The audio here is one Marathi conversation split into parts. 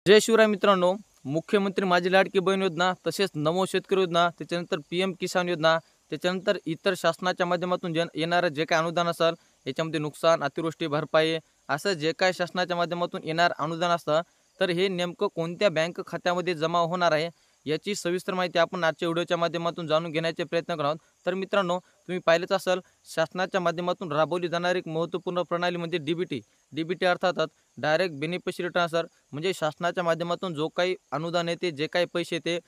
जय शिवराय मित्रांनो, मुख्यमंत्री माझी लाडकी बहीण योजना, तसेच नमो शेतकरी योजना, त्याच्यानंतर PM किसान योजना, त्याच्यानंतर इतर शासनाच्या माध्यमातून येणारं जे काही अनुदान असेल, याच्यामध्ये नुकसान, अतिवृष्टी भरपाई असं जे काही शासनाच्या माध्यमातून येणार अनुदान असतं, तर हे नेमकं कोणत्या बँक खात्यामध्ये जमा होणार आहे याची सविस्तर माहिती आपण आजच्या व्हिडिओच्या माध्यमातून जाणून घेण्याचे प्रयत्न करत आहोत। तर मित्रांनो, तुम्ही पाहिलेच असेल, शासनाच्या माध्यमातून राबवली जाणारी एक महत्त्वपूर्ण प्रणाली म्हणजे डीबीटी अर्थातच डायरेक्ट बेनिफिशरी ट्रान्सफर, म्हणजे शासनाच्या माध्यमातून जो काही अनुदान येते, जे काही पैसे येते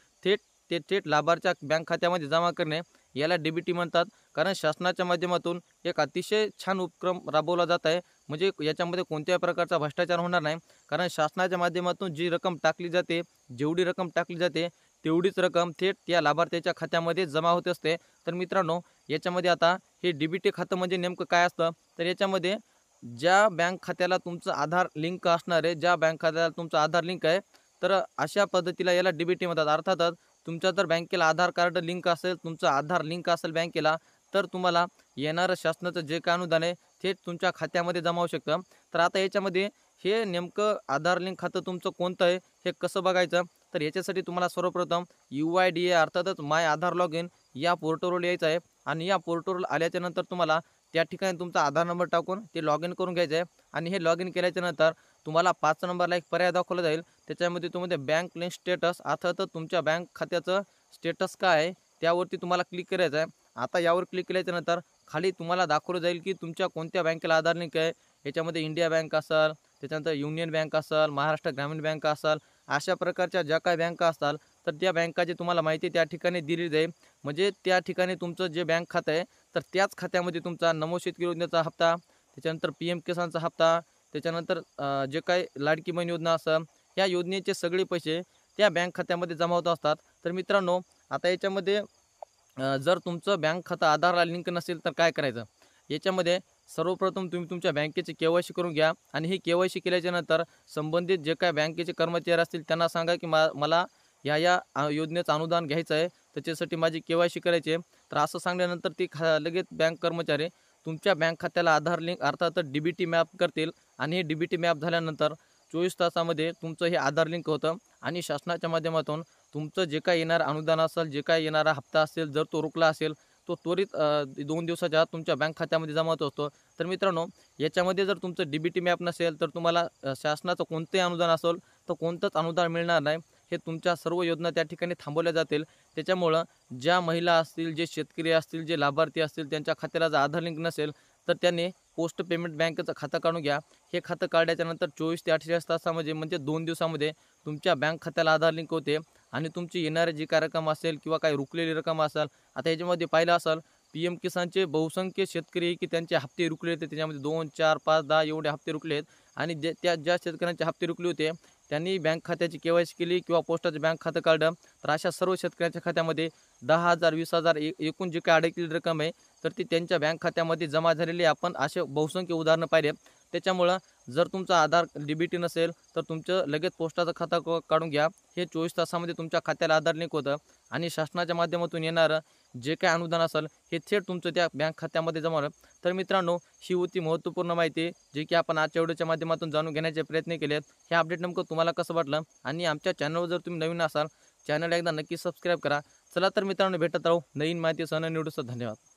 थेट लाभार्थ्याच्या बँक खात्यामध्ये जमा करणे, याला डीबीटी म्हणतात। कारण शासनाच्या माध्यमातून एक अतिशय छान उपक्रम राबवला जात आहे, म्हणजे याच्यामध्ये कोणत्याही प्रकारचा भ्रष्टाचार होणार नाही। कारण शासनाच्या माध्यमातून जी रक्कम टाकली जाते, जेवढी रक्कम टाकली जाते तेवढीच रक्कम थेट त्या लाभार्थ्याच्या खात्यामध्ये जमा होत असते। तर मित्रांनो, याच्यामध्ये आता हे डीबीटी खातं म्हणजे नेमकं काय असतं, तर याच्यामध्ये ज्या बँक खात्याला तुमचं आधार लिंक असणार आहे, ज्या बँक खात्याला तुमचं आधार लिंक आहे, तर अशा पद्धतीला याला डीबीटी म्हणतात। अर्थातच तुमच्या जर बँकेला आधार कार्ड लिंक असेल, तुमचं आधार लिंक असेल बँकेला, तर तुम्हाला येणारं शासनाचं जे काही अनुदान आहे थेट तुमच्या खात्यामध्ये जमा होऊ शकतं। तर आता याच्यामध्ये हे नेमकं आधार लिंक खातं तुमचं कोणतं आहे हे कसं बघायचं, तर याच्यासाठी तुम्हाला सर्वप्रथम UIDA अर्थातच माय आधार लॉग इन या पोर्टलवर यायचं आहे। आणि या पोर्टलवर आल्याच्या नंतर तुम्हाला त्या ठिकाणी तुमचा आधार नंबर टाकून ते लॉग इन करून घ्यायचं आहे। आणि हे लॉग इन केल्याच्या नंतर तुम्हाला 5 नंबरला एक पर्याय दाखवला जाईल, त्याच्यामध्ये तुम्हाला बँक लिंक स्टेटस अर्थातच तुमच्या बँक खात्याचं स्टेटस काय आहे त्यावरती तुम्हाला क्लिक करायचं आहे। आता यावर क्लिक केल्याच्या नंतर खाली तुम्हाला दाखवलं जाईल की तुमच्या कोणत्या बँकेला आधार लिंक आहे। याच्यामध्ये इंडिया बँक असेल, त्याच्यानंतर युनियन बँक असेल, महाराष्ट्र ग्रामीण बँक असेल, अशा प्रकारच्या ज्या काही बँका असतात, तर त्या बँकाची तुम्हाला माहिती त्या ठिकाणी दिली जाईल। म्हणजे त्या ठिकाणी तुमचं जे बँक खातं आहे, तर त्याच खात्यामध्ये तुमचा नमो शेतकरी योजनेचा हप्ता, त्याच्यानंतर PM किसानचा हप्ता, त्याच्यानंतर जे काही लाडकी बहीण योजना असेल, या योजनेचे सगळे पैसे त्या बँक खात्यामध्ये जमा होत असतात। तर मित्रांनो, आता याच्यामध्ये जर तुमचं बँक खातं आधारला लिंक नसेल तर काय करायचं, याच्यामध्ये सर्वप्रथम तुम्ही तुमच्या बँकेची KYC करून घ्या। आणि ही KYC केल्याच्या नंतर संबंधित जे काही बँकेचे कर्मचारी असतील त्यांना सांगा की मला या योजनेचं अनुदान घ्यायचं आहे, त्याच्यासाठी माझी KYC करायची आहे। तर असं सांगल्यानंतर ती लगेच बँक कर्मचारी तुमच्या बँक खात्याला आधार लिंक अर्थातच डीबीटी मॅप करतील। आणि हे डीबीटी मॅप झाल्यानंतर 24 तासामध्ये तुमचं हे आधार लिंक होतं आणि शासनाच्या माध्यमातून तुमचं जे काही येणारं अनुदान असेल, जे काही येणारा हप्ता असेल, जर तो रुकला असेल, तो त्वरित 2 दिवसाच्या आत तुमच्या बँक खात्यामध्ये जमा होत असतो। तर मित्रांनो, याच्यामध्ये जर तुमचं डीबीटी मॅप नसेल तर तुम्हाला शासनाचं कोणतेही अनुदान असेल तर कोणतंच अनुदान मिळणार नाही। हे तुमच्या सर्व योजना त्या ठिकाणी थांबवल्या जातील। त्याच्यामुळं ज्या महिला असतील, जे शेतकरी असतील, जे लाभार्थी असतील, त्यांच्या खात्याला जर आधार लिंक नसेल तर त्यांनी पोस्ट पेमेंट बँकेचं खातं काढून घ्या। हे खातं काढल्याच्या नंतर 24 ते 48 तासामध्ये म्हणजे 2 दिवसामध्ये तुमच्या बँक खात्याला आधार लिंक होते आणि तुमची येणारी जी काही रक्कम असेल किंवा काही रुकलेली रक्कम असेल, आता याच्यामध्ये पाहिलं असेल PM किसानचे बहुसंख्य शेतकरी की त्यांचे हप्ते रुकले होते, त्याच्यामध्ये 2, 4, 5, 10 एवढे हप्ते रुकले आहेत। आणि ज्या शेतकऱ्यांचे हप्ते रुकले होते त्यांनी बँक खात्याची KYC केली किंवा पोस्टाचं बँक खातं काढलं, तर अशा सर्व शेतकऱ्यांच्या खात्यामध्ये 10,000 20,000 एकूण जी काही अडकलेली रक्कम आहे तर ती त्यांच्या बँक खात्यामध्ये जमा झालेली आपण असे बहुसंख्य उदाहरणं पाहिले। त्याच्यामुळं जर तुमचा आधार डीबीटी नसेल तर तुमचं लगेच पोस्टाचं खातं काढून घ्या। हे 24 तासामध्ये तुमच्या खात्याला आधार लिंक होतं आणि शासनाच्या माध्यमातून येणारं जे काही अनुदान असेल हे थेट तुमचं त्या बँक खात्यामध्ये जमा होतं। तर मित्रांनो, ही होती महत्त्वपूर्ण माहिती जी की आपण आजच्या व्हिडिओच्या माध्यमातून जाणून घेण्याचे प्रयत्न केलेत। हे अपडेट नेमकं तुम्हाला कसं वाटलं, आणि आमच्या चॅनलवर जर तुम्ही नवीन असाल, चॅनल एकदा नक्की सबस्क्राईब करा। चला तर मित्रांनो, भेटत राहू नवीन माहितीसह, नवीन व्हिडिओसह। धन्यवाद।